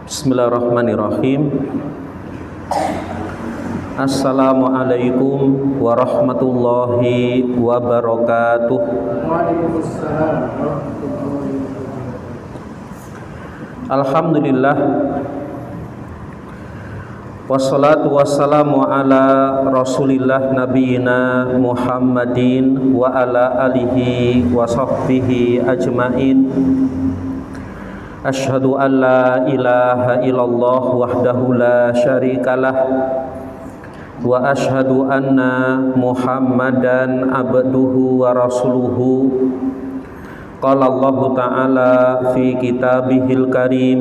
Bismillahirrahmanirrahim. Assalamualaikum warahmatullahi wabarakatuh. Waalaikumsalam warahmatullahi wabarakatuh. Alhamdulillah. Wassalatu wassalamu ala Rasulillah nabiyina Muhammadin wa ala alihi wa sahbihi ajmain. Asyhadu an la ilaha illallah wahdahu la syarikalah wa asyhadu anna Muhammadan abduhu wa rasuluhu. Qala Allah ta'ala fi kitabihil karim,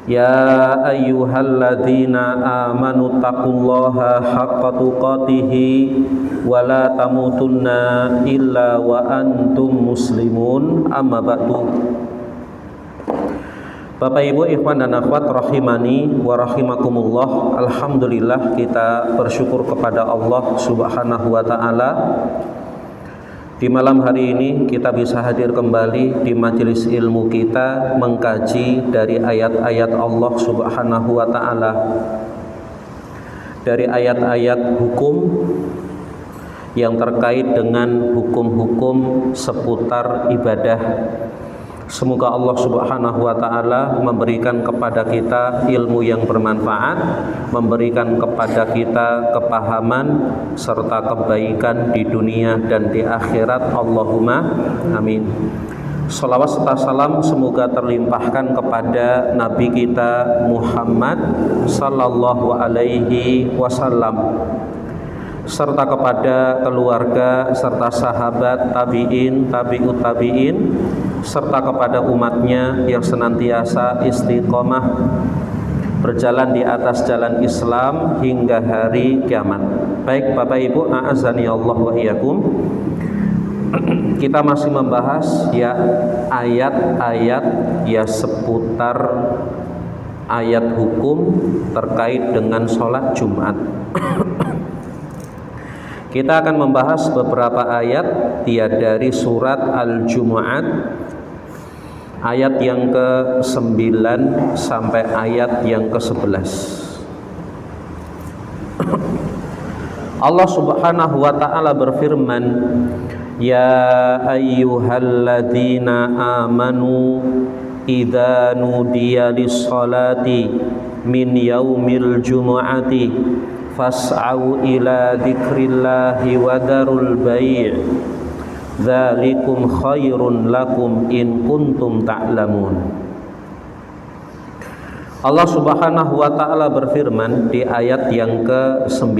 ya ayyuhalladzina amanu taqullaha haqqa tuqatihi wa la tamutunna illa wa antum muslimun. Amma ba'du. Bapak Ibu ikhwan dan akhwat rahimani wa rahimakumullah. Alhamdulillah, kita bersyukur kepada Allah Subhanahu wa taala. Di malam hari ini kita bisa hadir kembali di majelis ilmu kita mengkaji dari ayat-ayat Allah Subhanahu wa taala. Dari ayat-ayat hukum yang terkait dengan hukum-hukum seputar ibadah. Semoga Allah Subhanahu wa taala memberikan kepada kita ilmu yang bermanfaat, memberikan kepada kita kepahaman serta kebaikan di dunia dan di akhirat. Allahumma amin. Shalawat serta salam semoga terlimpahkan kepada Nabi kita Muhammad sallallahu alaihi wasallam, serta kepada keluarga serta sahabat, tabi'in, tabi'ut tabi'in, serta kepada umatnya yang senantiasa istiqomah berjalan di atas jalan Islam hingga hari kiamat. Baik Bapak Ibu, a'azani Allah wa iyyakum. Kita masih membahas ya ayat-ayat ya seputar ayat hukum terkait dengan sholat Jumat. Kita akan membahas beberapa ayat dari surat Al-Jumu'at, ayat yang ke-9 sampai ayat yang ke-11. Allah Subhanahu wa taala berfirman, ya ayyuhalladzina amanu idza nudiya lis-salati min yaumil jumu'ati fas'au ila dzikrillahi wa darul bai', dzalikum khairun lakum in kuntum ta'lamun. Allah Subhanahu wa taala berfirman di ayat yang ke-9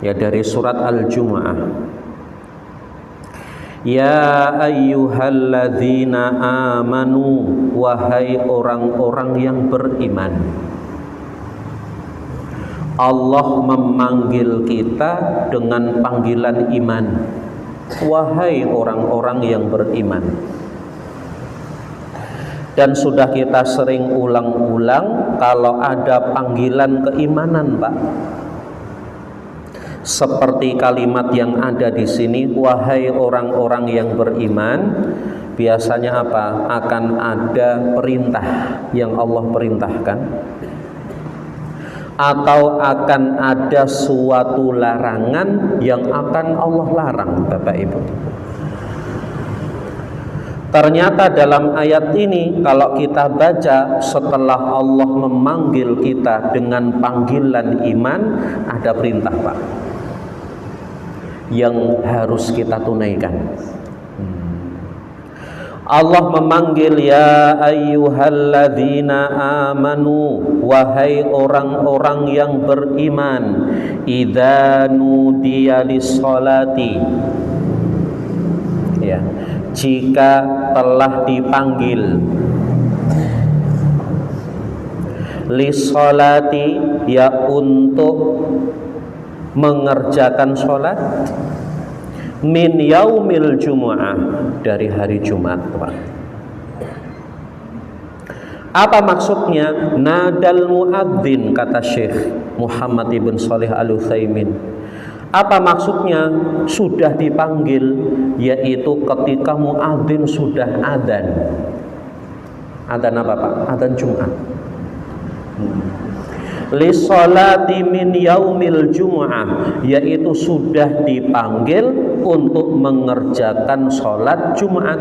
ya dari surat Al-Jumu'ah. Ya ayyuhalladzina amanu, wahai orang-orang yang beriman. Allah memanggil kita dengan panggilan iman. Wahai orang-orang yang beriman. Dan sudah kita sering ulang-ulang kalau ada panggilan keimanan, Pak. Seperti kalimat yang ada di sini, wahai orang-orang yang beriman, biasanya apa? Akan ada perintah yang Allah perintahkan, atau akan ada suatu larangan yang akan Allah larang, Bapak Ibu. Ternyata dalam ayat ini kalau kita baca, setelah Allah memanggil kita dengan panggilan iman, ada perintah, Pak, yang harus kita tunaikan. Allah memanggil ya ayyuhalladzina amanu, wahai orang-orang yang beriman, idza nudiya lis-sholati, ya, jika telah dipanggil, lis-sholati, ya untuk mengerjakan sholat, min yaumil jumu'ah, dari hari Jumat, Pak. Apa maksudnya? Nadal muadzin, kata Syekh Muhammad ibn Shalih Al-Utsaimin. Apa maksudnya sudah dipanggil? Yaitu ketika muadzin sudah adzan. Adzan apa Pak? Adzan Jumat. Li sholati min yaumil jumu'ah, yaitu sudah dipanggil untuk mengerjakan sholat Jumat.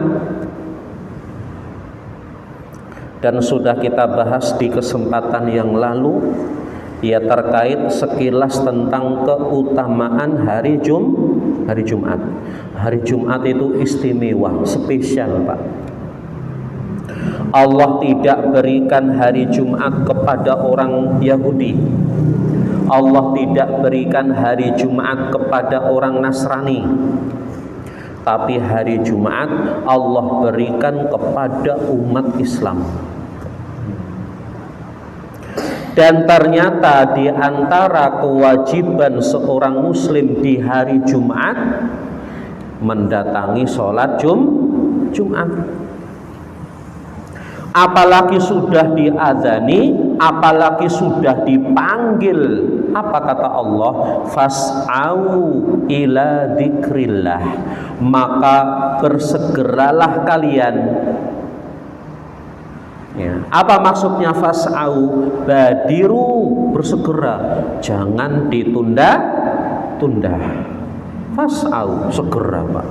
Dan sudah kita bahas di kesempatan yang lalu, ya, terkait sekilas tentang keutamaan hari Jumat. Hari Jumat itu istimewa, spesial Pak. Allah tidak berikan hari Jumat kepada orang Yahudi. Allah tidak berikan hari Jumat kepada orang Nasrani. Tapi hari Jumat Allah berikan kepada umat Islam. Dan ternyata di antara kewajiban seorang muslim di hari Jumat mendatangi sholat Jumat. Apalagi sudah diadzani, apalagi sudah dipanggil. Apa kata Allah? Fas'au ila dzikrillah, maka bersegeralah kalian. Ya. Apa maksudnya fas'au? Badiru, bersegera, jangan ditunda-tunda. Fas'au, segera Pak.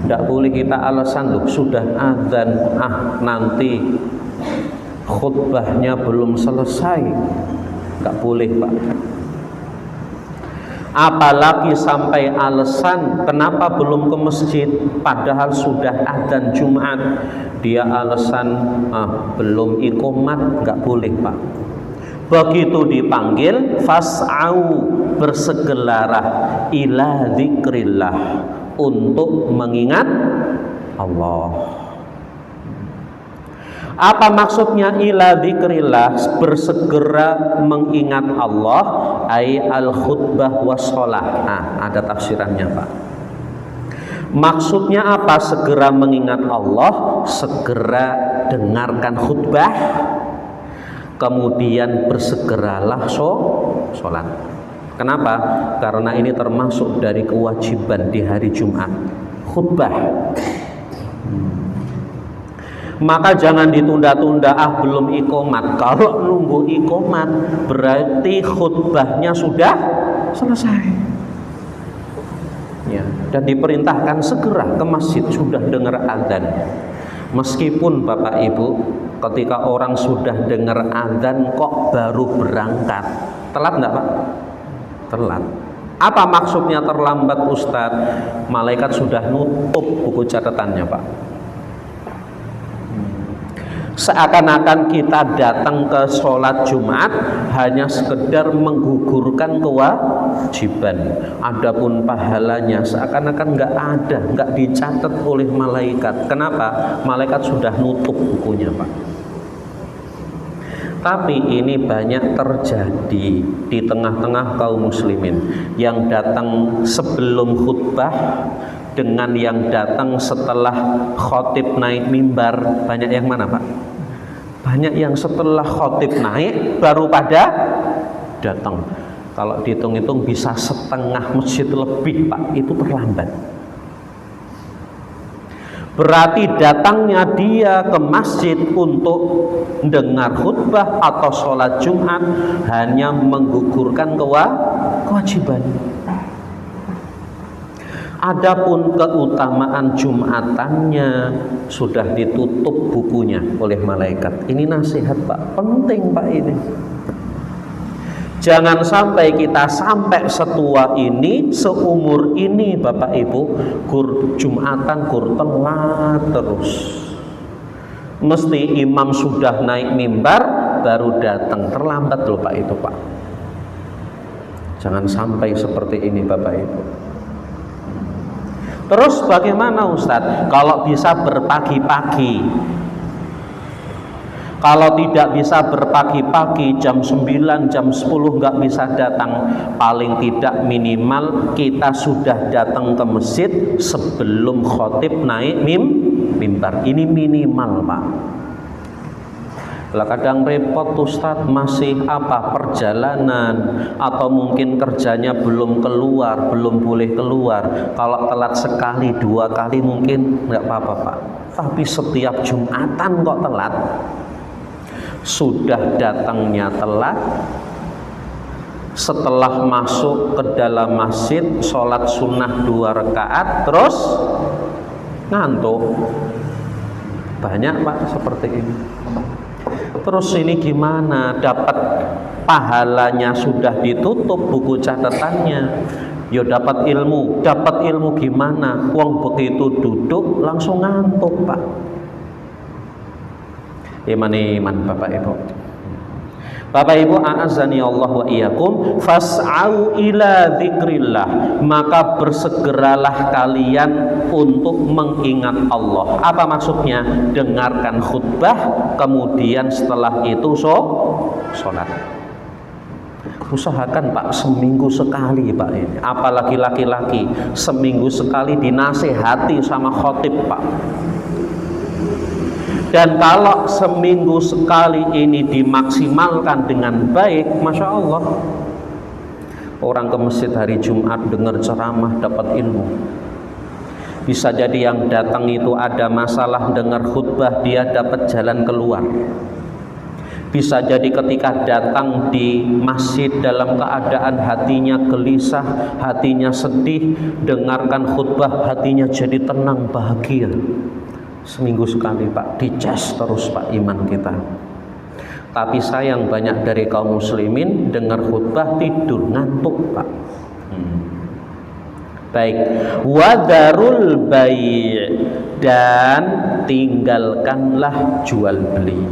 Tidak boleh kita alasan loh, sudah adzan, nanti khutbahnya belum selesai. Tidak boleh Pak. Apalagi sampai alasan kenapa belum ke masjid, padahal sudah adzan Jumat. Dia alasan belum iqomat, nggak boleh Pak. Begitu dipanggil, fas'au, bersegeralah ila dzikrillah, untuk mengingat Allah. Apa maksudnya ila dzikrillah? Bersegera mengingat Allah, ai al khutbah was shalah. Ada tafsirannya Pak. Maksudnya apa segera mengingat Allah? Segera dengarkan khutbah, kemudian bersegeralah sholat. Kenapa? Karena ini termasuk dari kewajiban di hari Jumat, khutbah. Maka jangan ditunda-tunda, belum iqomat. Kalau nunggu iqomat berarti khutbahnya sudah selesai. Ya, dan diperintahkan segera ke masjid, sudah dengar adzan. Meskipun Bapak Ibu, ketika orang sudah dengar adzan kok baru berangkat, telat enggak Pak? Telat. Apa maksudnya terlambat Ustadz? Malaikat sudah nutup buku catatannya Pak. Seakan-akan kita datang ke sholat Jumat hanya sekedar menggugurkan kewajiban. Adapun pahalanya seakan-akan nggak ada, nggak dicatat oleh malaikat. Kenapa? Malaikat sudah nutup bukunya Pak. Tapi ini banyak terjadi di tengah-tengah kaum muslimin yang datang sebelum khutbah dengan yang datang setelah khotib naik mimbar. Banyak yang mana Pak? Banyak yang setelah khotib naik baru pada datang. Kalau dihitung-hitung bisa setengah masjid lebih Pak, itu terlambat. Berarti datangnya dia ke masjid untuk dengar khutbah atau sholat Jumat hanya menggugurkan kewajiban. Adapun keutamaan Jumatannya sudah ditutup bukunya oleh malaikat. Ini nasihat Pak, penting Pak ini. Jangan sampai kita sampai setua ini, seumur ini Bapak Ibu, Jumatan telat terus. Mesti imam sudah naik mimbar baru datang, terlambat loh Pak itu Pak. Jangan sampai seperti ini Bapak Ibu. Terus bagaimana Ustadz? Kalau bisa berpagi-pagi. Kalau tidak bisa berpagi-pagi jam 9, jam 10 nggak bisa datang, paling tidak minimal kita sudah datang ke masjid sebelum khotib naik mimbar. Ini minimal Pak. Lah kadang repot Ustadz, masih perjalanan atau mungkin kerjanya belum keluar, belum boleh keluar. Kalau telat sekali 2 kali mungkin nggak apa-apa Pak. Tapi setiap Jumatan kok telat, sudah datangnya telat, setelah masuk ke dalam masjid sholat sunnah 2 rakaat terus ngantuk. Banyak Pak seperti ini. Terus ini gimana? Dapat pahalanya sudah ditutup buku catatannya. Ya dapat ilmu gimana? Wong begitu duduk langsung ngantuk Pak. Iman Bapak Ibu. Bapak Ibu, a'azzani Allah wa iyyakum, fas'au ila dzikrillah, maka bersegeralah kalian untuk mengingat Allah. Apa maksudnya? Dengarkan khutbah, kemudian setelah itu sholat. Usahakan Pak, seminggu sekali Pak ini. Apalagi laki-laki, seminggu sekali dinasehati sama khotib Pak. Dan kalau seminggu sekali ini dimaksimalkan dengan baik, Masya Allah, orang ke masjid hari Jumat dengar ceramah dapat ilmu. Bisa jadi yang datang itu ada masalah dengar khutbah, dia dapat jalan keluar. Bisa jadi ketika datang di masjid dalam keadaan hatinya gelisah, hatinya sedih, dengarkan khutbah hatinya jadi tenang, bahagia. Seminggu sekali Pak, dicas terus Pak iman kita. Tapi sayang banyak dari kaum muslimin dengar khutbah tidur, ngantuk Pak. Baik, wadarul bai', dan tinggalkanlah jual beli.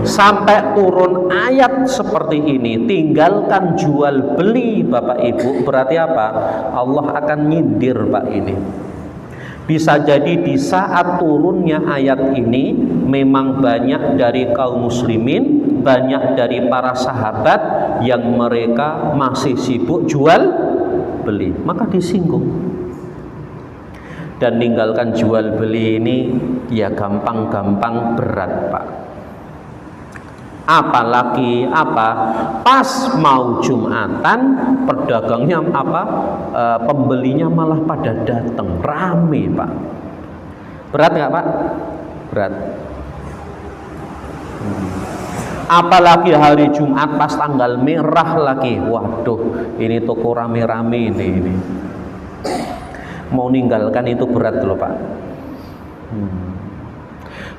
Sampai turun ayat seperti ini, tinggalkan jual beli Bapak Ibu, berarti apa? Allah akan nyindir Pak ini. Bisa jadi di saat turunnya ayat ini memang banyak dari kaum muslimin, banyak dari para sahabat yang mereka masih sibuk jual beli, maka disinggung. Dan tinggalkan jual beli ini ya gampang-gampang berat Pak. Apalagi pas mau Jumatan, pedagangnya pembelinya malah pada datang rame Pak. Berat nggak Pak? Berat. Apalagi hari Jumat pas tanggal merah lagi, waduh, ini toko rame-rame ini. Mau ninggalkan itu berat loh Pak.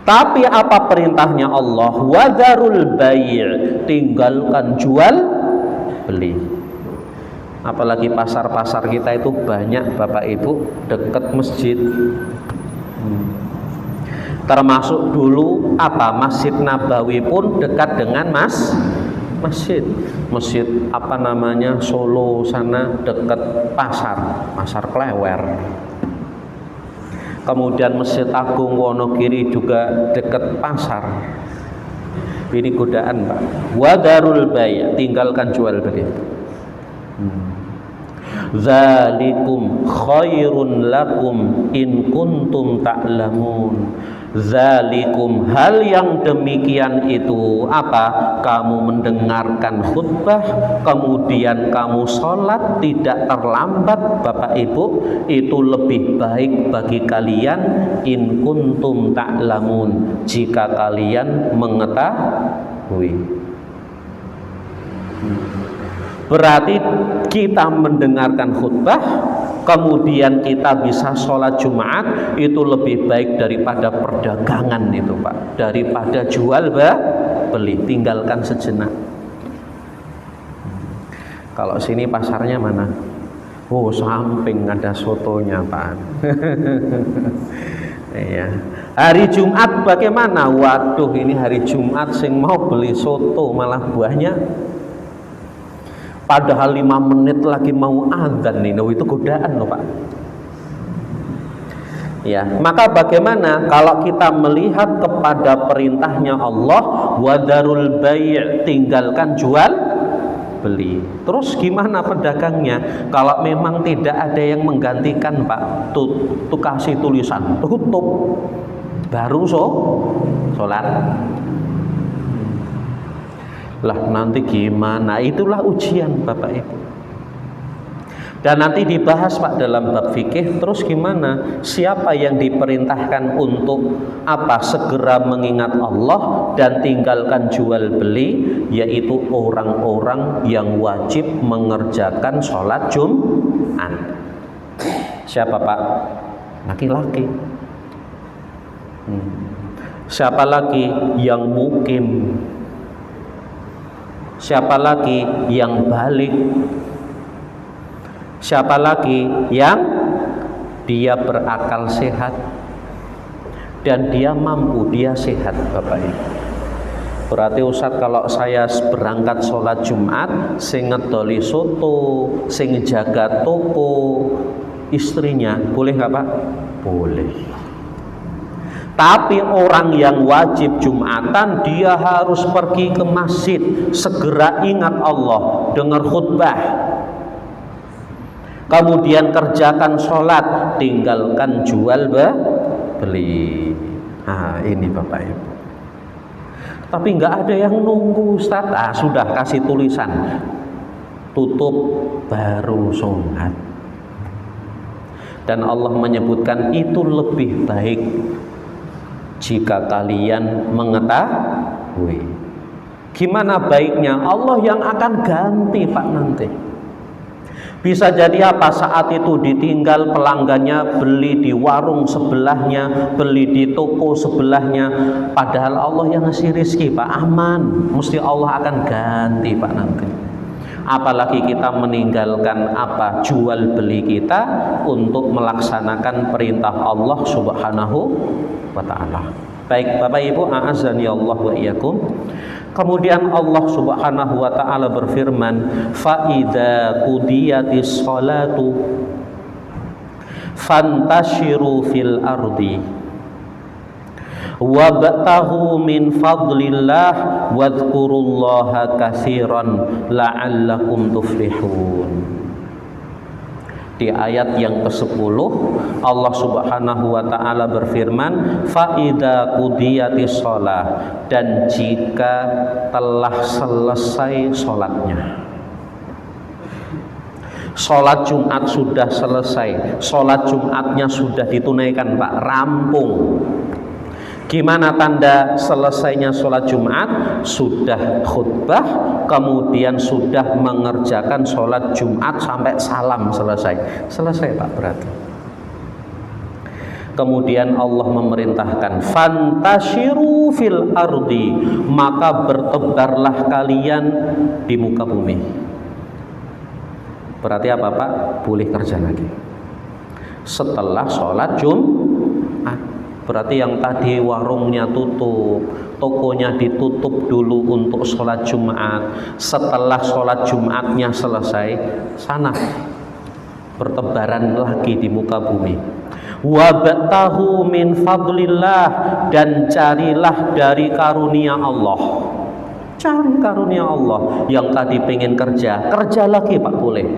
Tapi apa perintahnya Allah? Wadarul bai', tinggalkan jual beli. Apalagi pasar-pasar kita itu banyak Bapak Ibu dekat masjid. Termasuk dulu Masjid Nabawi pun dekat dengan masjid Solo sana dekat pasar Klewer. Kemudian Masjid Agung Wonogiri juga dekat pasar. Ini godaan Pak. Wadarul bai', tinggalkan jual beli. Zalikum khairun lakum in kuntum ta'lamun. Zalikum, hal yang demikian itu kamu mendengarkan khutbah, kemudian kamu sholat tidak terlambat Bapak Ibu, itu lebih baik bagi kalian in kuntum ta'lamun, jika kalian mengetahui. Berarti kita mendengarkan khutbah, kemudian kita bisa sholat Jumat, itu lebih baik daripada perdagangan itu Pak, daripada jual beli. Tinggalkan sejenak. Kalau sini pasarnya mana? Oh, samping ada sotonya Pak. Iya. Hari Jumat bagaimana? Waduh, ini hari Jumat sing mau beli soto malah banyak. Padahal 5 menit lagi mau azan nih, itu godaan loh Pak. Ya, maka bagaimana kalau kita melihat kepada perintahnya Allah, wadarul bai', tinggalkan jual beli. Terus gimana pedagangnya? Kalau memang tidak ada yang menggantikan Pak, tuh kasih tulisan tutup. baru sholat. Lah nanti gimana? Itulah ujian Bapak Ibu. Dan nanti dibahas Pak dalam bab fikih. Terus gimana? Siapa yang diperintahkan untuk apa? Segera mengingat Allah dan tinggalkan jual beli, yaitu orang-orang yang wajib mengerjakan sholat Jumat. Siapa Pak? Laki-laki. Siapa lagi? Yang mukim. Siapa lagi? Yang balik. Siapa lagi? Yang dia berakal sehat dan dia mampu, dia sehat Bapak Ibu. Berarti Ustadz, kalau saya berangkat sholat Jumat, sing ngedoli soto, sing jaga toko istrinya, boleh nggak Pak? Boleh. Tapi orang yang wajib Jumatan, dia harus pergi ke masjid, segera ingat Allah, dengar khutbah, kemudian kerjakan sholat, tinggalkan jual beli. Nah ini Bapak Ibu. Tapi nggak ada yang nunggu Ustaz. Sudah kasih tulisan, tutup baru sholat. Dan Allah menyebutkan itu lebih baik jika kalian mengetahui. Gimana baiknya? Allah yang akan ganti Pak nanti. Bisa jadi apa? Saat itu ditinggal pelanggannya, beli di warung sebelahnya, beli di toko sebelahnya. Padahal Allah yang ngasih rizki Pak, aman. Mesti Allah akan ganti Pak nanti. Apalagi kita meninggalkan apa? Jual beli kita untuk melaksanakan perintah Allah Subhanahu wa ta'ala. Baik Bapak Ibu, a'azzani Allah wa iyyakum. Kemudian Allah Subhanahu wa ta'ala berfirman, fa idza qudiyatis sholatu fantashiru fil ardi wabtahu min fadlillah wadhkurullaha katsiran la'allakum tuflihun. Di ayat yang ke-10 Allah Subhanahu wa ta'ala berfirman, fa idza qudiyatis shalah, dan jika telah selesai sholatnya. Sholat Jumat sudah selesai, sholat Jumatnya sudah ditunaikan Pak, rampung. Gimana tanda selesainya sholat Jumat? Sudah khutbah, kemudian sudah mengerjakan sholat Jumat sampai salam selesai. Selesai Pak berarti. Kemudian Allah memerintahkan, fantashiru fil ardi, maka bertebarlah kalian di muka bumi. Berarti apa Pak? Boleh kerja lagi setelah sholat Jumat. Berarti yang tadi warungnya tutup, tokonya ditutup dulu untuk sholat Jumat. Setelah sholat Jumatnya selesai, sana bertebaran lagi di muka bumi. Wabtahu min fadlillah, dan carilah dari karunia Allah. Cari karunia Allah. Yang tadi pengen kerja, kerja lagi Pak boleh.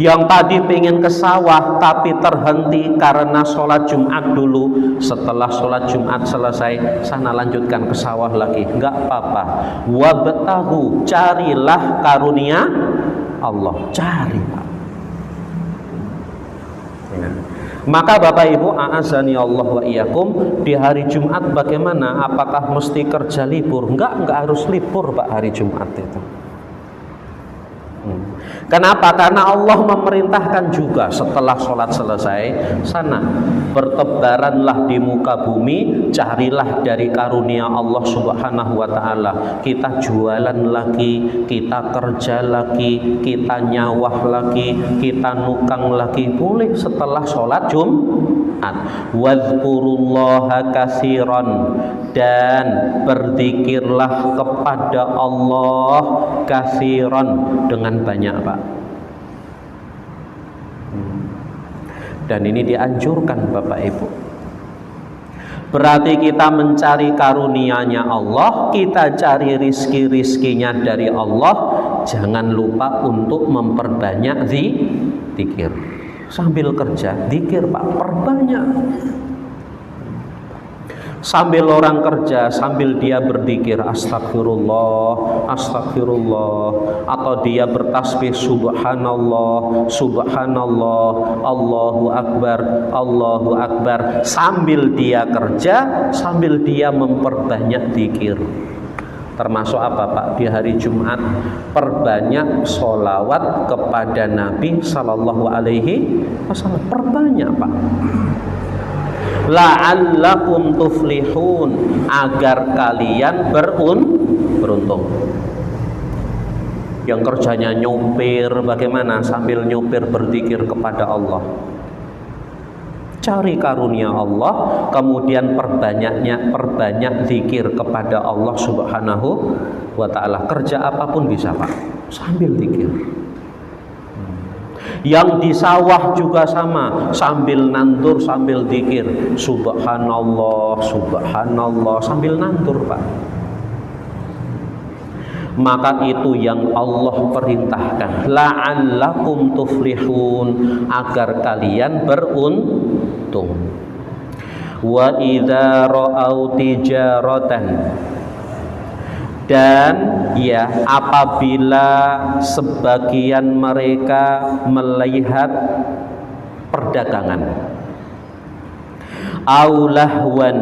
Yang tadi pengen ke sawah tapi terhenti karena sholat Jumat dulu, setelah sholat Jumat selesai, sana lanjutkan ke sawah lagi, enggak apa-apa. Wabtahu, carilah karunia Allah, cari Pak. Ya. Maka Bapak Ibu, a'azani Allah wa iyyakum, di hari Jumat bagaimana? Apakah mesti kerja libur? Enggak harus libur Pak hari Jumat itu. Kenapa? Karena Allah memerintahkan juga setelah sholat selesai, sana bertebaranlah di muka bumi, carilah dari karunia Allah Subhanahu wa ta'ala. Kita jualan lagi, kita kerja lagi, kita nyawah lagi, kita nukang lagi, boleh setelah sholat Jumat. Wadhkurullaha katsiran, dan berzikirlah kepada Allah katsiran, dengan banyak Pak. Dan ini dianjurkan Bapak Ibu. Berarti kita mencari karunia-Nya Allah, kita cari rizki-rizkinya dari Allah. Jangan lupa untuk memperbanyak zikir. Sambil kerja, zikir Pak, perbanyak. Sambil orang kerja, sambil dia berzikir astagfirullah, astagfirullah, atau dia bertasbih subhanallah, subhanallah, Allahu akbar, Allahu akbar, sambil dia kerja, sambil dia memperbanyak zikir. Termasuk apa Pak? Di hari Jumat perbanyak sholawat kepada Nabi Sallallahu Alaihi Wasallam. Perbanyak Pak. La'allakum tuflihun, agar kalian beruntung. Yang kerjanya nyopir, bagaimana sambil nyopir berzikir kepada Allah? Cari karunia Allah, kemudian perbanyak zikir kepada Allah Subhanahu wa ta'ala. Kerja apapun bisa Pak, sambil zikir. Yang di sawah juga sama, sambil nandur, sambil zikir subhanallah, subhanallah, sambil nandur Pak. Maka itu yang Allah perintahkan, la'allakum tuflihun, agar kalian beruntung. Wa idza ra'au tijaratan, dan ya apabila sebagian mereka melihat perdagangan, aulahwan,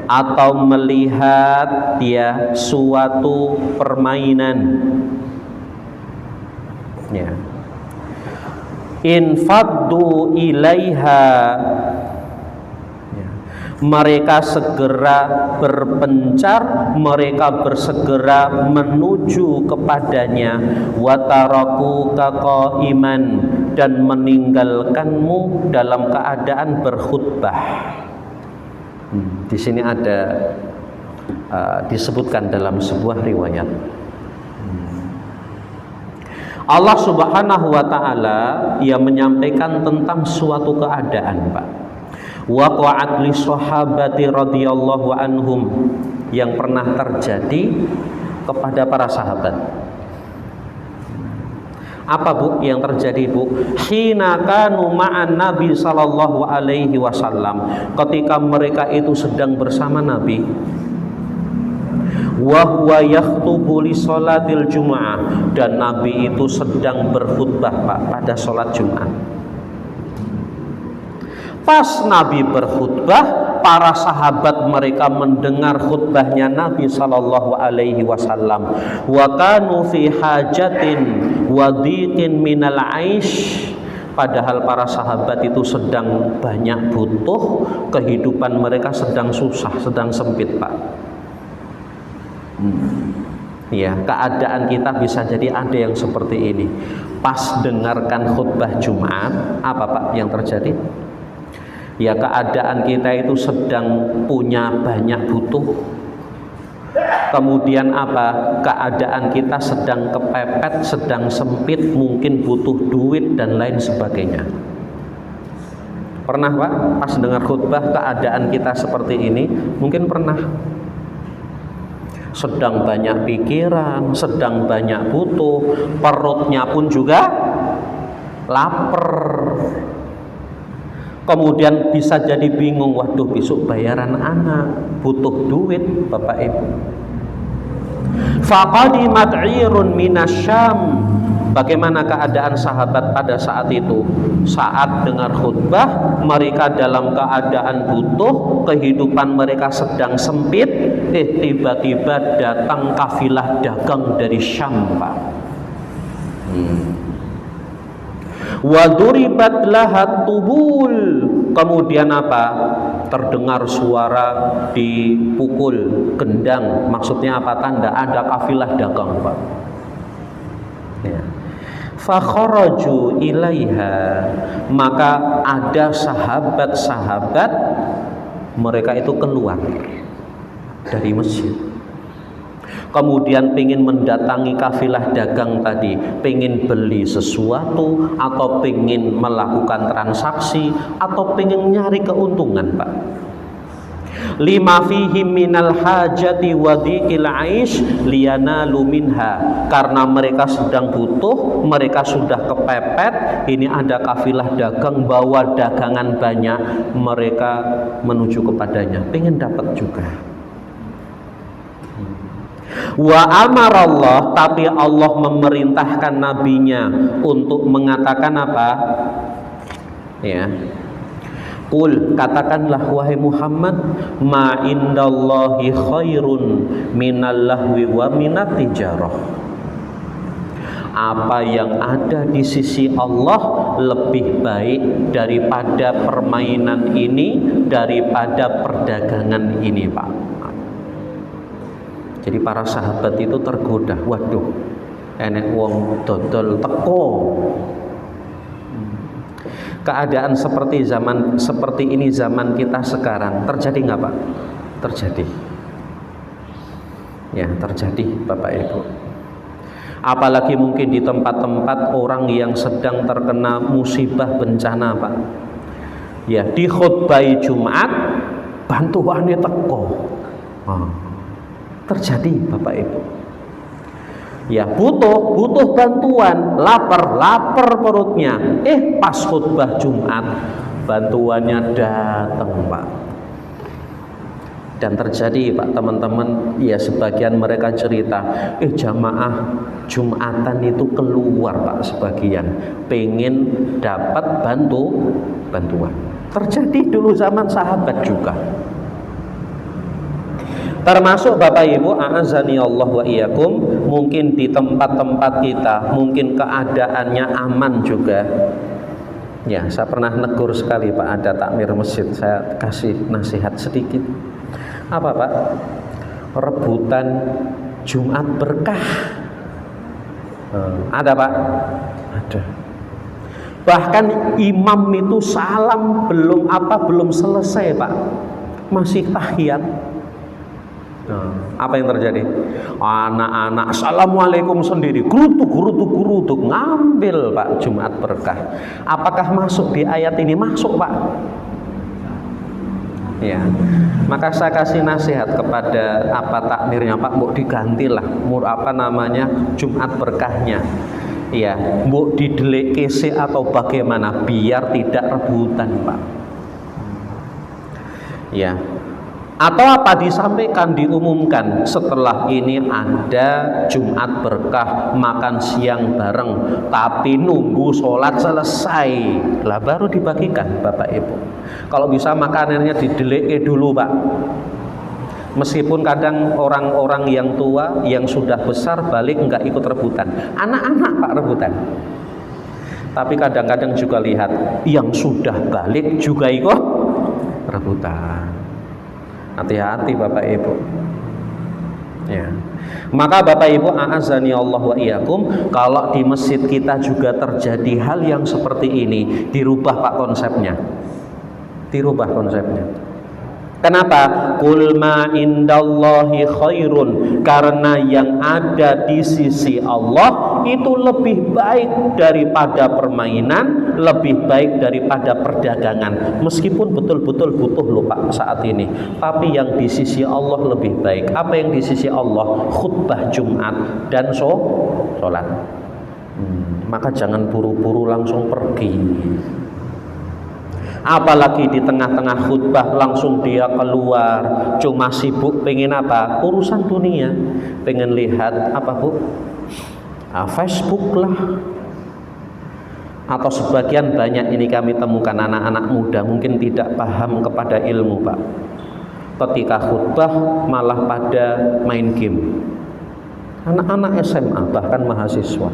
atau melihat ya suatu permainan, ya, infaddu ilaiha, mereka segera berpencar, mereka bersegera menuju kepadanya, wataraku kaqaiman, dan meninggalkanmu dalam keadaan berkhutbah. Di sini ada disebutkan dalam sebuah riwayat, Allah Subhanahu wa ta'ala yang menyampaikan tentang suatu keadaan Pak, waqa'at li sahabati radhiyallahu anhum, yang pernah terjadi kepada para sahabat. Apa Bu yang terjadi Bu? Hina kanu ma'an Nabi sallallahu alaihi wasallam, ketika mereka itu sedang bersama Nabi, wa huwa yakhutubu li sholatil Jumu'ah, dan Nabi itu sedang berkhutbah Pak pada sholat Jumat. Pas Nabi berkhutbah, para sahabat mereka mendengar khutbahnya Nabi sallallahu alaihi wasallam. Wa kanu fi hajatin wa dhiqin minal aish, padahal para sahabat itu sedang banyak butuh, kehidupan mereka sedang susah, sedang sempit Pak. Ya, keadaan kita bisa jadi ada yang seperti ini. Pas dengarkan khutbah Jumat, apa Pak yang terjadi? Ya, keadaan kita itu sedang punya banyak butuh. Kemudian apa? Keadaan kita sedang kepepet, sedang sempit, mungkin butuh duit dan lain sebagainya. Pernah Pak, pas dengar khutbah keadaan kita seperti ini? Mungkin pernah. Sedang banyak pikiran, sedang banyak butuh, perutnya pun juga lapar. Kemudian bisa jadi bingung, waduh besok bayaran anak, butuh duit Bapak Ibu. Faqadimat 'irun minasyam. Bagaimana keadaan sahabat pada saat itu? Saat dengar khutbah, mereka dalam keadaan butuh, kehidupan mereka sedang sempit, tiba-tiba datang kafilah dagang dari Syam Pak. Waduribat lahat tubul, kemudian apa? Terdengar suara dipukul gendang, maksudnya apa? Tanda ada kafilah dagang Pak. Ya. Fakharaju ilaiha, maka ada sahabat-sahabat mereka itu keluar dari masjid. Kemudian pengen mendatangi kafilah dagang tadi, pengen beli sesuatu, atau pengen melakukan transaksi, atau pengen nyari keuntungan Pak. lima fihi minal hajati wa dhiqil aish liyanalu minha, karena mereka sedang butuh, mereka sudah kepepet, ini ada kafilah dagang bawa dagangan banyak, mereka menuju kepadanya, pengen dapat juga. Wa amarallah, tapi Allah memerintahkan nabinya untuk mengatakan apa? Ya. Qul, katakanlah wahai Muhammad, ma indallahi khairun minal lahwi wa minat tijarah. Apa yang ada di sisi Allah lebih baik daripada permainan ini, daripada perdagangan ini, Pak. Jadi para sahabat itu tergoda, waduh, enek wong dodol teko. Keadaan seperti ini zaman kita sekarang terjadi nggak, Pak? Terjadi. Ya, terjadi, Bapak Ibu. Apalagi mungkin di tempat-tempat orang yang sedang terkena musibah bencana, Pak. Ya, di khutbah Jumat bantuannya teko. Terjadi, Bapak Ibu. Ya, butuh bantuan, lapar perutnya. Pas khutbah Jumat bantuannya datang, Pak. Dan terjadi, Pak, teman-teman, ya sebagian mereka cerita, jamaah Jumatan itu keluar, Pak, sebagian pengen dapat bantuan. Terjadi dulu zaman sahabat juga. Termasuk Bapak Ibu, a'azani Allah wa iyyakum, mungkin di tempat-tempat kita mungkin keadaannya aman juga. Ya, saya pernah negur sekali, Pak, ada takmir masjid, saya kasih nasihat sedikit. Apa, Pak? Rebutan Jumat berkah. Ada, Pak? Ada. Bahkan imam itu salam belum selesai, Pak, masih tahiyat. Apa yang terjadi? Anak-anak assalamualaikum sendiri, gerutuk ngambil, Pak, Jumat berkah. Apakah masuk di ayat ini? Masuk, Pak. Ya, maka saya kasih nasihat kepada takmirnya, Pak, mau digantilah, Jumat berkahnya. Ya, mau didelik kese atau bagaimana biar tidak rebutan, Pak. Ya. Atau apa disampaikan, diumumkan setelah ini ada Jumat berkah, makan siang bareng, tapi nunggu sholat selesai lah baru dibagikan, Bapak Ibu. Kalau bisa makanannya dideleke dulu, Pak. Meskipun kadang orang-orang yang tua, yang sudah besar balik enggak ikut rebutan, anak-anak, Pak, rebutan. Tapi kadang-kadang juga lihat yang sudah balik juga ikut rebutan. Hati-hati, Bapak Ibu. Ya. Maka Bapak Ibu, a'azani Allah wa iyyakum, kalau di masjid kita juga terjadi hal yang seperti ini, dirubah, Pak, konsepnya. Dirubah konsepnya. Kenapa? Qul ma indallahi khairun, karena yang ada di sisi Allah itu lebih baik daripada permainan, lebih baik daripada perdagangan. Meskipun betul-betul butuh loh, Pak, saat ini, tapi yang di sisi Allah lebih baik. Apa yang di sisi Allah? Khutbah Jumat dan sholat. Maka jangan buru-buru langsung pergi. Apalagi di tengah-tengah khutbah langsung dia keluar, cuma sibuk pengen apa? Urusan dunia, pengen lihat apa, Bu? Facebook lah. Atau sebagian banyak ini kami temukan anak-anak muda mungkin tidak paham kepada ilmu, Pak. Ketika khutbah malah pada main game. Anak-anak SMA bahkan mahasiswa.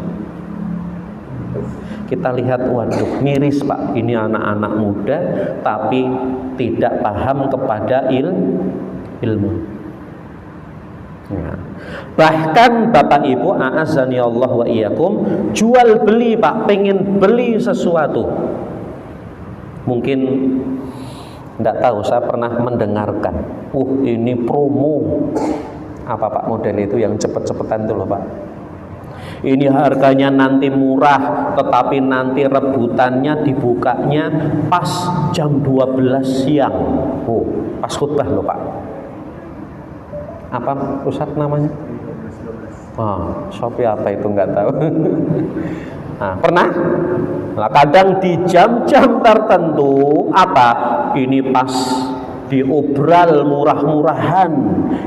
Kita lihat, waduh, miris, Pak, ini anak-anak muda tapi tidak paham kepada ilmu. Ya. Bahkan Bapak Ibu, a'azani Allah wa iyyakum, jual beli, Pak, pengen beli sesuatu. Mungkin enggak tahu, saya pernah mendengarkan, ini promo. Apa, Pak, model itu yang cepet-cepetan itu loh, Pak. Ini harganya nanti murah, tetapi nanti rebutannya dibukanya pas jam 12 siang. Pas khutbah loh, Pak. Apa Ustaz namanya? Shopee apa itu nggak tahu. Nah, pernah? Nah, kadang di jam-jam tertentu apa? Ini pas diobral murah-murahan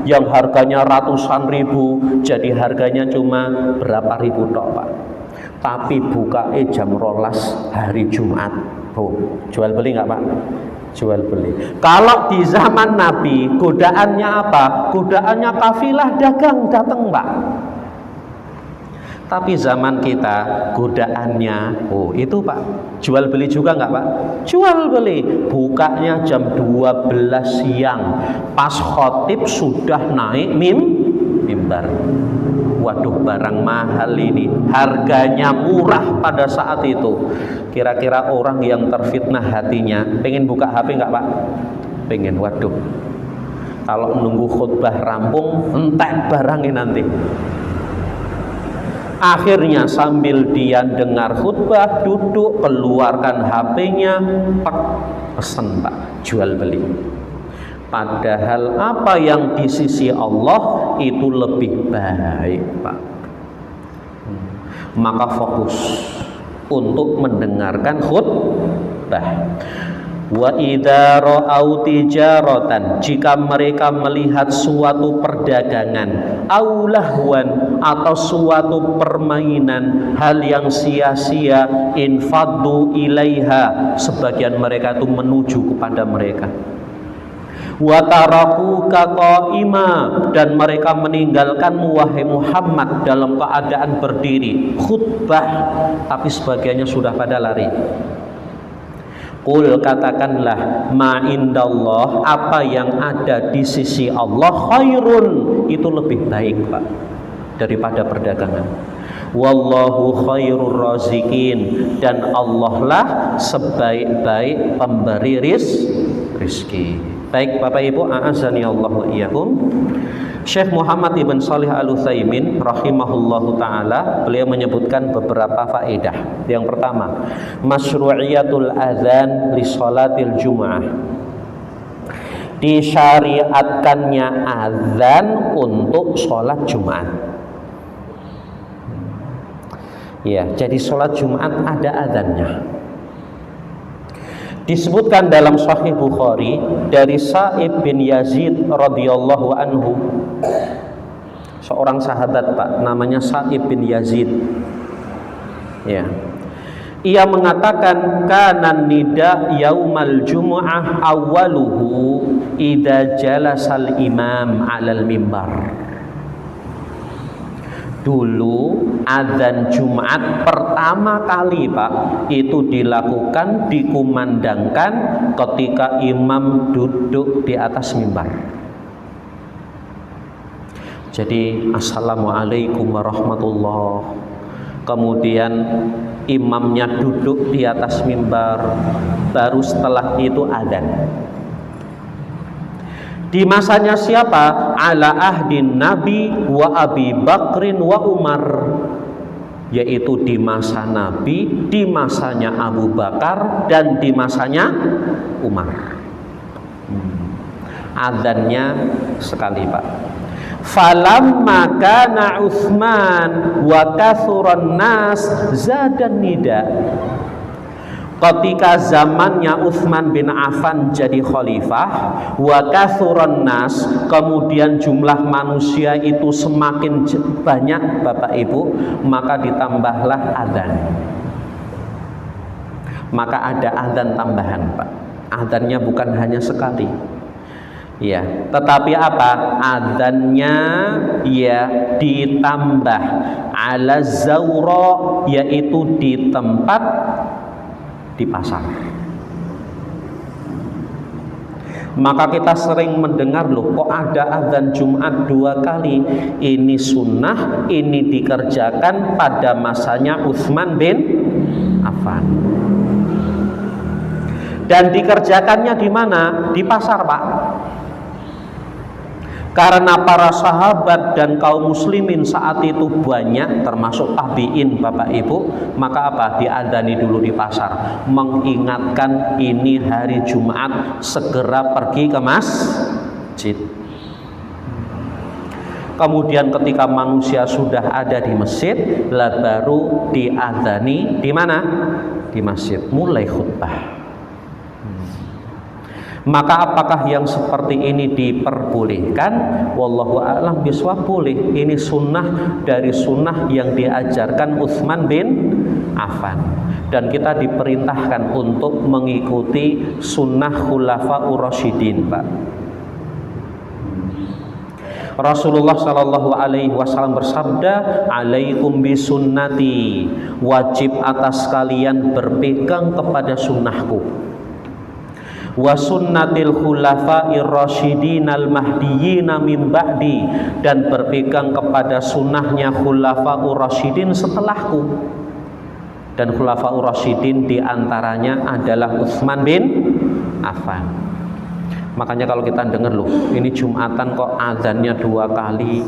yang harganya ratusan ribu jadi harganya cuma berapa ribu tok Pak. Tapi buka jam 12 hari Jumat. Jual beli nggak Pak? Jual beli. Kalau di zaman Nabi godaannya apa? Godaannya kafilah dagang datang Pak. Tapi zaman kita godaannya itu Pak, jual beli juga nggak Pak? Jual beli. Bukanya jam 12 siang pas khotib sudah naik mimbar. Waduh, barang mahal ini, harganya murah pada saat itu. Kira-kira orang yang terfitnah hatinya pengen buka HP nggak Pak? Pengen. Waduh, kalau nunggu khutbah rampung entek barangnya nanti. Akhirnya sambil dia dengar khutbah, duduk, keluarkan HP-nya, pesen Pak, jual beli. Padahal apa yang di sisi Allah itu lebih baik Pak. Maka fokus untuk mendengarkan khutbah. Wa idza ra'au tijaratan, jika mereka melihat suatu perdagangan, au lahwan, atau suatu permainan, hal yang sia-sia, infaddu ilaiha, sebagian mereka itu menuju kepada mereka. Wa tarakuka qa'ima, dan mereka meninggalkanmu wahai Muhammad dalam keadaan berdiri khutbah, tapi sebagiannya sudah pada lari. Qul, katakanlah, ma indallah, apa yang ada di sisi Allah, khairun, itu lebih baik Pak daripada perdagangan. Wallahu khairur razikin, dan Allah lah sebaik-baik pemberi rizki. Baik Bapak Ibu, a'azani Allah wa iyyakum. Syekh Muhammad ibn Shalih Al-Utsaimin rahimahullahu taala, beliau menyebutkan beberapa faedah. Yang pertama, masyru'iyatul adzan li sholatil jumu'ah. Disyariatkannya azan untuk sholat Jumat. Ya, jadi sholat Jumat ada azannya. Disebutkan dalam Sahih Bukhari dari Sa'ib bin Yazid radhiyallahu anhu, seorang sahabat Pak, namanya Sa'ib bin Yazid. Ya. Ia mengatakan, kana nida yaumal jumu'ah awwaluhu idza jalasal imam 'alal mimbar. Dulu azan Jumat pertama kali Pak itu dilakukan, dikumandangkan ketika imam duduk di atas mimbar. Jadi assalamualaikum warahmatullah, kemudian imamnya duduk di atas mimbar, baru setelah itu azan. Di masanya siapa? Ala ahdin Nabi wa Abi Bakrin wa Umar, yaitu di masa Nabi, di masanya Abu Bakar, dan di masanya Umar. Adzannya sekali Pak. Falamma kana Utsman wa kathuran nas zadan nida. Ketika zamannya Utsman bin Affan jadi khalifah, wa kathuran nas, kemudian jumlah manusia itu semakin banyak Bapak Ibu, maka ditambahlah adzan. Maka ada adzan tambahan Pak. Adzannya bukan hanya sekali. Ya, tetapi apa? Adzannya ya ditambah ala zaura, yaitu di tempat di pasar. Maka kita sering mendengar, loh kok ada azan Jumat 2 kali. Ini sunnah, ini dikerjakan pada masanya Utsman bin Affan. Dan dikerjakannya di mana? Di pasar Pak. Karena para sahabat dan kaum muslimin saat itu banyak, termasuk tabi'in Bapak Ibu, maka apa? Diadzani dulu di pasar, mengingatkan ini hari Jumat, segera pergi ke masjid. Kemudian ketika manusia sudah ada di masjid, lah baru diadzani di mana? Di masjid, mulai khutbah. Maka apakah yang seperti ini diperbolehkan? Wallahu a'lam bishawab, boleh. Ini sunnah dari sunnah yang diajarkan Utsman bin Affan, dan kita diperintahkan untuk mengikuti sunnah khulafaur rasyidin, Pak. Rasulullah Shallallahu Alaihi Wasallam bersabda, "Alaikum bisunnati, wajib atas kalian berpegang kepada sunnahku. Wa sunnatil khulafa'ir rasyidinal mahdiyina min ba'di, dan berpegang kepada sunnahnya khulafa'ur rasyidin setelahku." Dan khulafa'ur rasyidin diantaranya adalah Utsman bin Affan. Makanya kalau kita dengar, loh ini Jumatan kok azannya 2 kali.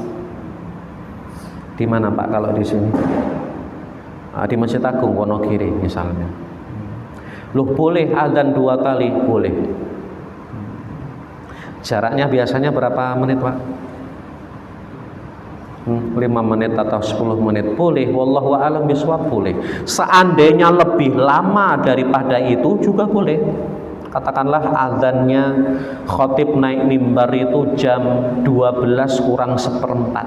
Di mana Pak kalau di sini? Di Masjid Agung Wonogiri misalnya. Loh boleh azan 2 kali? Boleh. Jaraknya biasanya berapa menit Pak? 5 menit atau 10 menit? Boleh. Wallahu a'lam bishawab, boleh. Seandainya lebih lama daripada itu juga boleh. Katakanlah azannya khotib naik mimbar itu jam 12 kurang 1/4.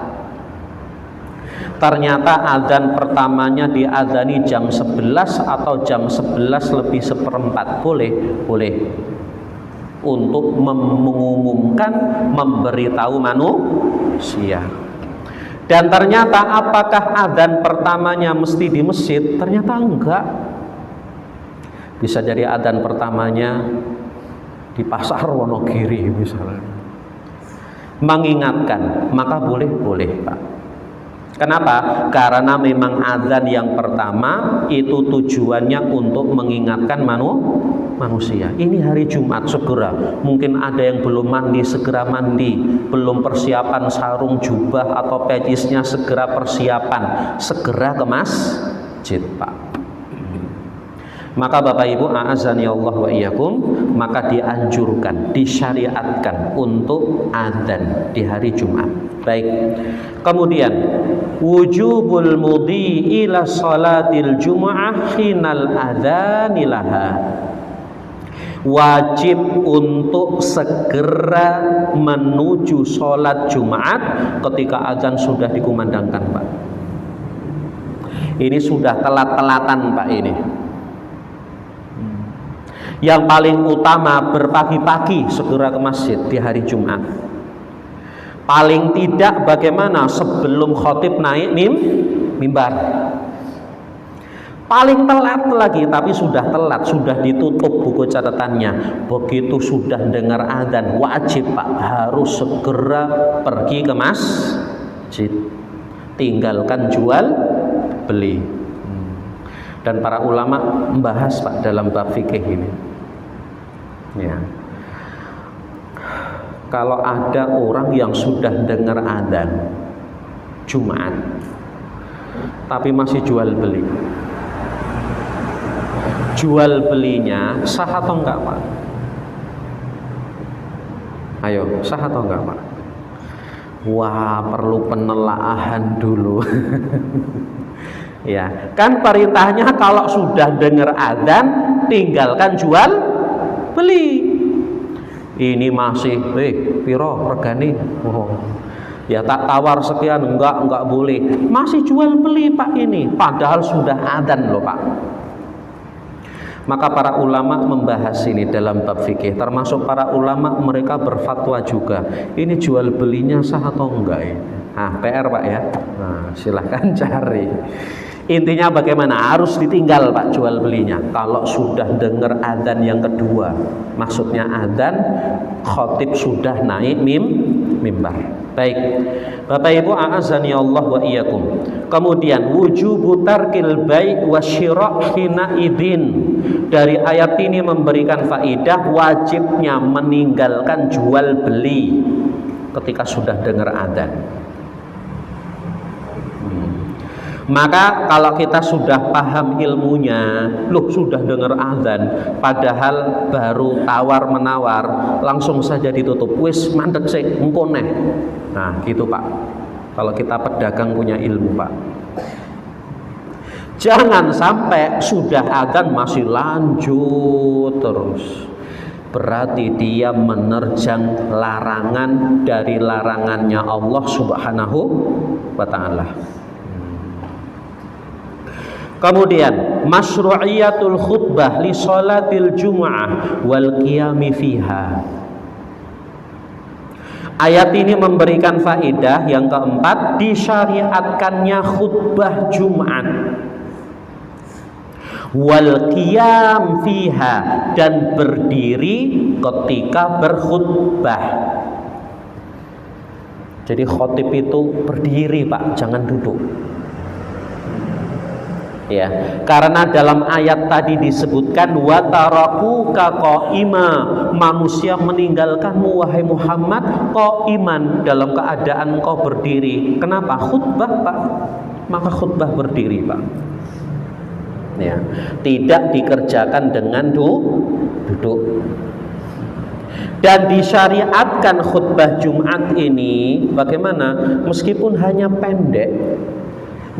Ternyata azan pertamanya diazani jam 11 atau jam 11 lebih 1/4, boleh, boleh. Untuk mengumumkan, memberitahu manusia. Dan ternyata apakah azan pertamanya mesti di masjid? Ternyata enggak. Bisa jadi adzan pertamanya di pasar Wonogiri misalnya. Mengingatkan, maka boleh Pak. Kenapa? Karena memang adzan yang pertama itu tujuannya untuk mengingatkan manusia. Ini hari Jumat, segera. Mungkin ada yang belum mandi, segera mandi. Belum persiapan sarung, jubah atau pecisnya, segera persiapan. Segera ke masjid Pak. Maka Bapak Ibu, a'azani Allah wa iyyakum, maka dianjurkan, disyariatkan untuk adzan di hari Jumat. Baik. Kemudian wujubul mudhi ila salatil jumu'ah hinal adzani laha. Wajib untuk segera menuju sholat Jumat ketika azan sudah dikumandangkan, Pak. Ini sudah telat-telatan, Pak, ini. Yang paling utama berpagi-pagi segera ke masjid di hari Jumat. Paling tidak bagaimana sebelum khotib naik mimbar. Paling telat lagi, tapi sudah telat, sudah ditutup buku catatannya. Begitu sudah dengar azan, wajib Pak, harus segera pergi ke masjid. Tinggalkan jual beli. Dan para ulama membahas Pak dalam bab fikih ini. Ya. Kalau ada orang yang sudah dengar adzan Jumat tapi masih jual beli, jual belinya sah atau enggak Pak? Ayo, sah atau enggak Pak? Wah, perlu penelaahan dulu. Ya, kan perintahnya kalau sudah dengar adzan tinggalkan jual beli. Ini masih, piro regane? Oh, ya tak tawar sekian, enggak boleh. Masih jual beli Pak ini, padahal sudah adzan loh Pak. Maka para ulama membahas ini dalam bab fikih, termasuk para ulama mereka berfatwa juga. Ini jual belinya sah atau enggak ya? Nah, PR Pak ya. Nah, silahkan cari. Intinya bagaimana? Harus ditinggal Pak jual belinya. Kalau sudah dengar adzan yang kedua, maksudnya adzan khotib sudah naik mimbar. Baik, Bapak Ibu, a'azani Allah wa iyyakum. Kemudian wujubu tarkil bai' wasyira' hina idzin. Dari ayat ini memberikan faidah wajibnya meninggalkan jual beli ketika sudah dengar adzan. Maka kalau kita sudah paham ilmunya, loh sudah dengar azan, padahal baru tawar menawar, langsung saja ditutup. Wis mandek sih, engko neh. Nah, gitu Pak. Kalau kita pedagang punya ilmu, Pak. Jangan sampai sudah adzan masih lanjut terus. Berarti dia menerjang larangan dari larangannya Allah Subhanahu wa ta'ala. Kemudian masyru'iyatul khutbah li sholatil jumu'ah wal qiyami fiha. Ayat ini memberikan faedah yang keempat, disyariatkannya khutbah Jumat wal qiyam fiha, dan berdiri ketika berkhutbah. Jadi khotib itu berdiri, Pak, jangan duduk. Ya, karena dalam ayat tadi disebutkan wa tarakuka qaima, manusia meninggalkanmu wahai Muhammad qaiman, dalam keadaan engkau berdiri. Kenapa? Khutbah, Pak. Maka khutbah berdiri, Pak. Ya, tidak dikerjakan dengan duduk. Dan disyariatkan khutbah Jumat ini bagaimana? Meskipun hanya pendek,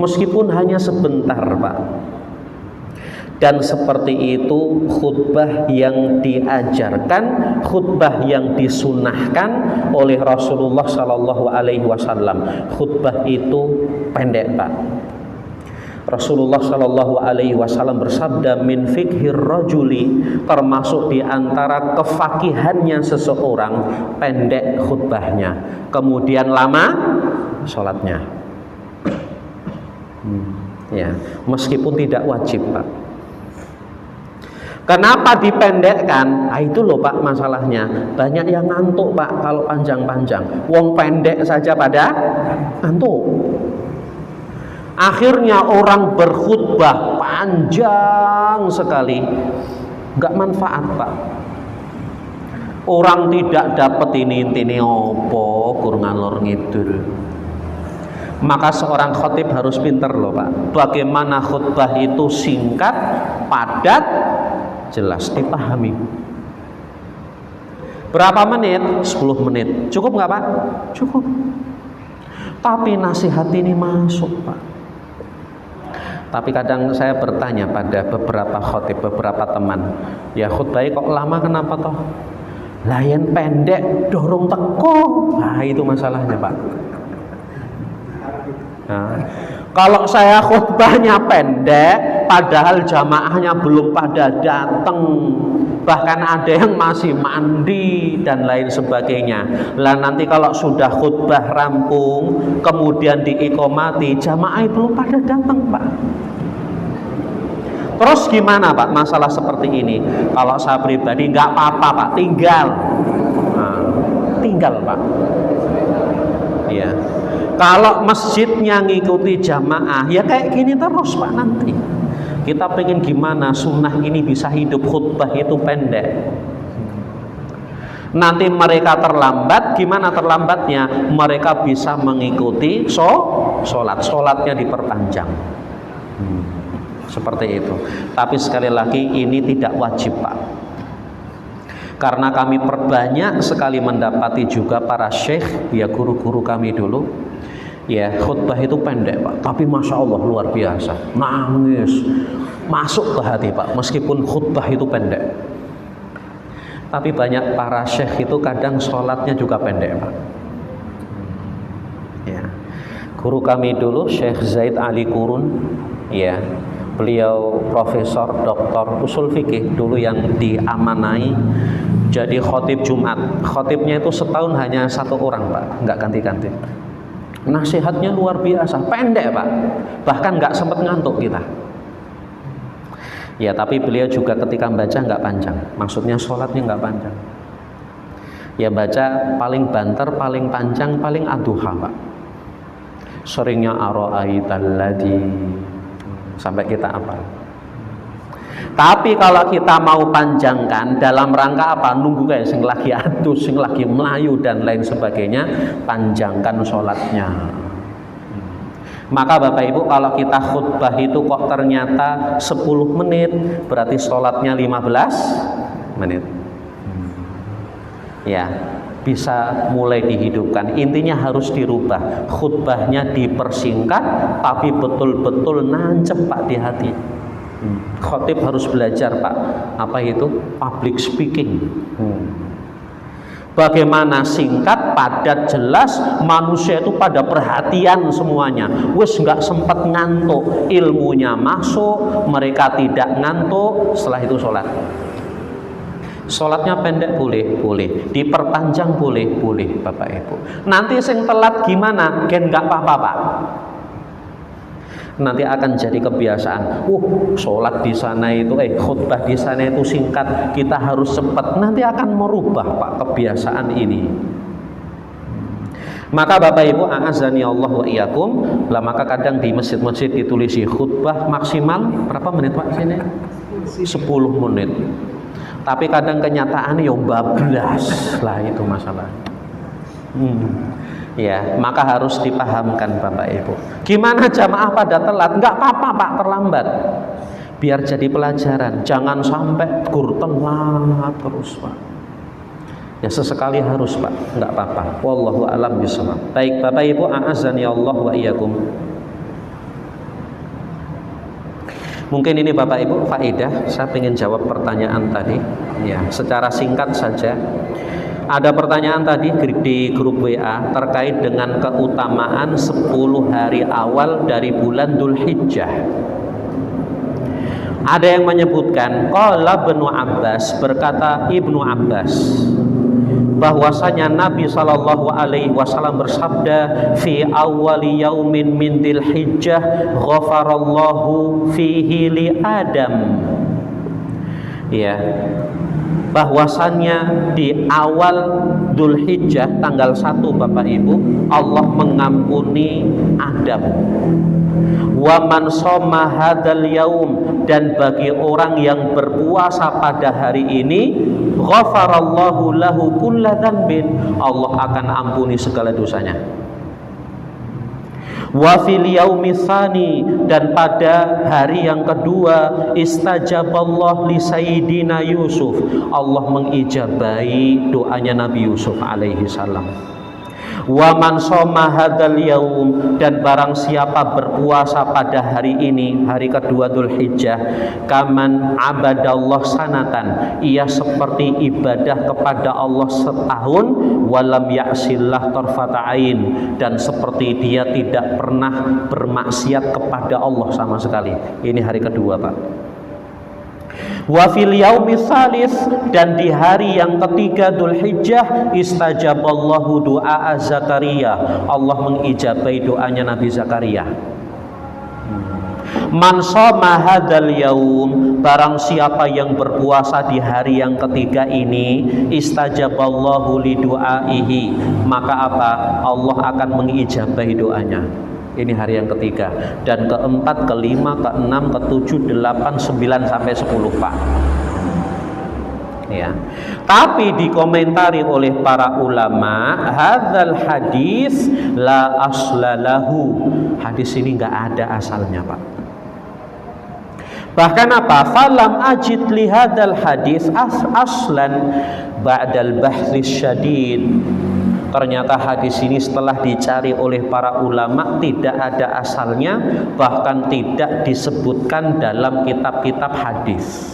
meskipun hanya sebentar, Pak. Dan seperti itu khutbah yang diajarkan, khutbah yang disunahkan oleh Rasulullah Sallallahu Alaihi Wasallam. Khutbah itu pendek, Pak. Rasulullah Sallallahu Alaihi Wasallam bersabda, min fikhir rajuli, termasuk di antara kefakihannya seseorang pendek khutbahnya, kemudian lama sholatnya. Ya, meskipun tidak wajib, Pak. Kenapa dipendekkan? Nah, itu loh, Pak, masalahnya. Banyak yang ngantuk, Pak, kalau panjang-panjang. Wong pendek saja pada ngantuk. Akhirnya orang berkhutbah panjang sekali, nggak manfaat, Pak. Orang tidak dapat ini opo, kurang ngalor ngidul. Maka seorang khotib harus pinter loh, Pak. Bagaimana khutbah itu singkat, padat, jelas dipahami. Berapa menit? 10 menit. Cukup nggak, Pak? Cukup. Tapi nasihat ini masuk, Pak. Tapi kadang saya bertanya pada beberapa khotib, beberapa teman, ya khutbahnya kok lama, kenapa toh? Layan pendek, dorong teko. Nah, itu masalahnya, Pak. Nah, kalau saya khutbahnya pendek, padahal jamaahnya belum pada datang, bahkan ada yang masih mandi dan lain sebagainya. Lah nanti kalau sudah khutbah rampung, kemudian diiqomati, jamaah belum pada datang, Pak. Terus gimana, Pak, masalah seperti ini? Kalau saya pribadi nggak apa-apa, Pak, tinggal, Pak. Ya. Kalau masjidnya ngikuti jamaah, ya kayak gini terus, Pak, nanti. Kita pengen gimana sunnah ini bisa hidup, khutbah itu pendek. Nanti mereka terlambat, gimana terlambatnya? Mereka bisa mengikuti sholatnya diperpanjang. Seperti itu. Tapi sekali lagi ini tidak wajib, Pak. Karena kami perbanyak sekali mendapati juga para syekh, ya guru-guru kami dulu, ya khutbah itu pendek, Pak, tapi masya Allah luar biasa, nangis, masuk ke hati, Pak, meskipun khutbah itu pendek. Tapi banyak para syekh itu kadang sholatnya juga pendek, Pak. Ya, guru kami dulu Syekh Zaid Ali Kurun, ya, beliau profesor doktor usul fikih dulu yang diamanai jadi khotib Jumat. Khotibnya itu setahun hanya 1 orang, Pak, nggak ganti-ganti. Nasihatnya luar biasa, pendek, Pak, bahkan nggak sempat ngantuk kita. Ya, tapi beliau juga ketika baca nggak panjang, maksudnya sholatnya nggak panjang. Ya baca paling banter, paling panjang, paling aduha, Pak. Seringnya ara'aitalladzi, sampai kita apa. Tapi kalau kita mau panjangkan dalam rangka apa? Nunggu kayak sing lagi aduh, sing lagi melayu dan lain sebagainya, panjangkan sholatnya. Maka Bapak Ibu, kalau kita khutbah itu kok ternyata 10 menit, berarti sholatnya 15 menit. Ya, bisa mulai dihidupkan. Intinya harus dirubah, khutbahnya dipersingkat tapi betul-betul nancep Pak di hati. Khotib harus belajar Pak, apa itu? Public speaking. Bagaimana singkat, padat, jelas, manusia itu pada perhatian semuanya. Wis nggak sempat ngantuk, ilmunya masuk, mereka tidak ngantuk. Setelah itu sholat. Sholatnya pendek boleh, diperpanjang boleh, Bapak Ibu. Nanti sing telat gimana? Gen nggak apa-apa Pak. Nanti akan jadi kebiasaan. Sholat di sana itu, khutbah di sana itu singkat, kita harus cepat. Nanti akan merubah Pak kebiasaan ini. Maka Bapak Ibu, a'azani Allah wa iyyakum, lah maka kadang di masjid-masjid ditulisi khutbah maksimal berapa menit Pak sini? 10 menit. Tapi kadang kenyataannya ya bablas lah, itu masalah. Ya, maka harus dipahamkan Bapak Ibu. Gimana jamaah pada telat? Enggak apa-apa Pak, terlambat. Biar jadi pelajaran. Jangan sampai gur telat terus Pak. Ya sesekali harus Pak, enggak apa-apa. Wallahu a'lam bishawab. Baik Bapak Ibu, a'azani Allah wa iyyakum. Mungkin ini Bapak Ibu faedah. Saya ingin jawab pertanyaan tadi. Ya, secara singkat saja. Ada pertanyaan tadi di grup WA terkait dengan keutamaan 10 hari awal dari bulan Dzulhijjah. Ada yang menyebutkan, qala Ibnu Abbas, berkata Ibnu Abbas, bahwasanya Nabi Shallallahu Alaihi Wasallam bersabda, fi awwali yaumin min Dzulhijjah ghafarallahu fihi li Adam. Ya, bahwasannya di awal Dzulhijjah tanggal 1 Bapak Ibu, Allah mengampuni Adam. Wa man shoma hadzal yaum, dan bagi orang yang berpuasa pada hari ini, ghafarallahu lahu kulla dzambin, Allah akan ampuni segala dosanya. Wa fil yaumi tsani, dan pada hari yang kedua, istajaballah li sayyidina Yusuf, Allah mengijabahi doanya Nabi Yusuf alaihi salam. Wa man shoma hadzal yaum, dan barang siapa berpuasa pada hari ini, hari kedua Dzulhijjah, kaman abadallah sanatan, ia seperti ibadah kepada Allah setahun, walam ya'sillah tarfata ain, dan seperti dia tidak pernah bermaksiat kepada Allah sama sekali. Ini hari kedua Pak. Wa fil yaumi tsalis, dan di hari yang ketiga Dzulhijjah, istajaballahu du'a Zakaria, Allah mengijabai doanya Nabi Zakaria. Man shoma hadzal yaum, barang siapa yang berpuasa di hari yang ketiga ini, istajaballahu li du'aihi, maka apa? Allah akan mengijabai doanya. Ini hari yang ketiga. Dan keempat, kelima, keenam, ketujuh, 8, 9 sampai 10 Pak. Ya. Tapi dikomentari oleh para ulama, hadzal hadis la aslalahu. Hadis ini enggak ada asalnya Pak. Bahkan apa? Falam ajid li hadzal hadis aslan ba'dal bahthi syadid. Ternyata hadis ini setelah dicari oleh para ulama tidak ada asalnya, bahkan tidak disebutkan dalam kitab-kitab hadis.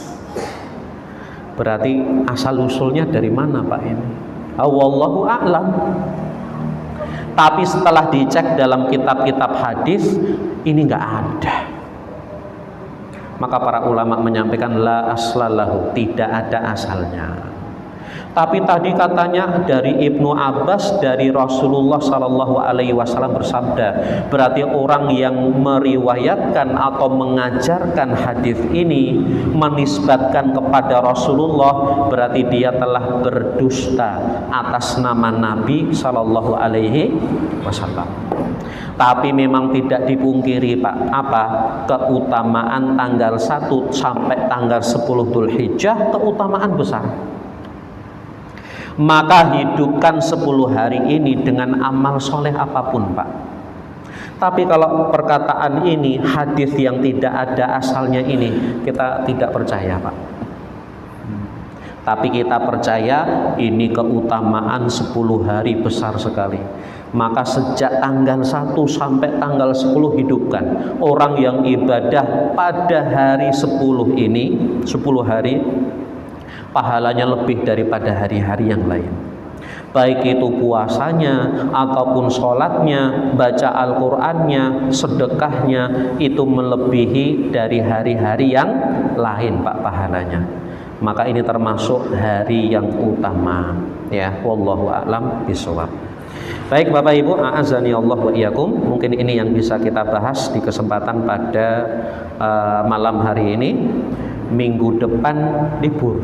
Berarti asal usulnya dari mana Pak ini? Wallahu a'lam. Tapi setelah dicek dalam kitab-kitab hadis, ini enggak ada. Maka para ulama menyampaikan la aslalahu, tidak ada asalnya. Tapi tadi katanya dari Ibnu Abbas, dari Rasulullah Sallallahu Alaihi Wasallam bersabda, berarti orang yang meriwayatkan atau mengajarkan hadis ini menisbatkan kepada Rasulullah, berarti dia telah berdusta atas nama Nabi Sallallahu Alaihi Wasallam. Tapi memang tidak dipungkiri Pak, apa? Keutamaan tanggal 1 sampai tanggal 10 Dzulhijjah, keutamaan besar. Maka hidupkan 10 hari ini dengan amal soleh apapun Pak. Tapi kalau perkataan ini, hadis yang tidak ada asalnya ini, kita tidak percaya Pak. Tapi kita percaya ini keutamaan 10 hari besar sekali. Maka sejak tanggal 1 sampai tanggal 10 hidupkan orang yang ibadah pada hari 10 ini, 10 hari, pahalanya lebih daripada hari-hari yang lain. Baik itu puasanya ataupun sholatnya, baca Al-Qur'annya, sedekahnya, itu melebihi dari hari-hari yang lain Pak pahalanya. Maka ini termasuk hari yang utama, ya. Wallahu a'lam bishawab. Baik Bapak Ibu, a'azani Allah wa iyyakum. Mungkin ini yang bisa kita bahas di kesempatan pada malam hari ini. Minggu depan libur.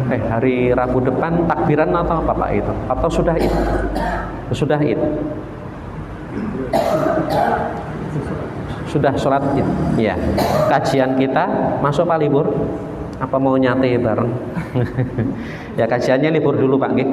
Hari Rabu depan takbiran atau apa Pak itu? Atau sudah Id? Sudah Id. Sudah sholat Id. Ya. Kajian kita masuk Pak libur? Apa mau nyate bareng? Ya kajiannya libur dulu Pak Gik.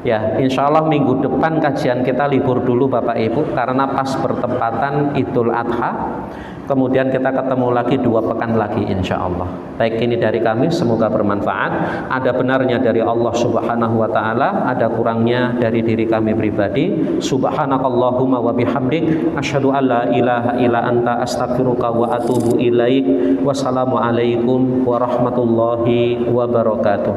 Ya, insya Allah minggu depan kajian kita libur dulu Bapak Ibu karena pas bertepatan Idul Adha. Kemudian kita ketemu lagi 2 pekan lagi insya Allah. Baik, ini dari kami, semoga bermanfaat. Ada benarnya dari Allah Subhanahu wa Ta'ala, ada kurangnya dari diri kami pribadi. Subhanakallahumma wa bihamdik, asyhadu an la ilaha illa anta, astaghfiruka wa atubu ilaik. Wassalamualaikum warahmatullahi wabarakatuh.